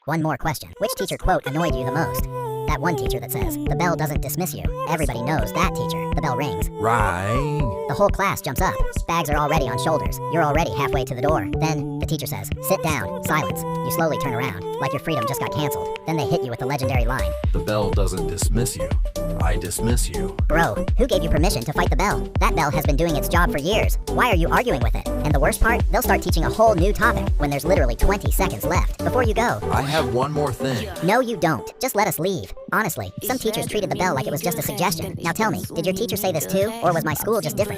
One more question. Which teacher quote annoyed you the most? That one teacher that says, the bell doesn't dismiss you. Everybody knows that teacher. The bell rings. Right. The whole class jumps up. Bags are already on shoulders. You're already halfway to the door. Then the teacher says, sit down, silence. You slowly turn around, like your freedom just got canceled. Then they hit you with the legendary line. The bell doesn't dismiss you. I dismiss you. Bro, who gave you permission to fight the bell? That bell has been doing its job for years. Why are you arguing with it? And the worst part, they'll start teaching a whole new topic when there's literally 20 seconds left. Before you go. I have one more thing. No, you don't. Just let us leave. Honestly, some teachers treated the bell like it was just a suggestion. Now tell me, did your teacher say this too? Or was my school just different?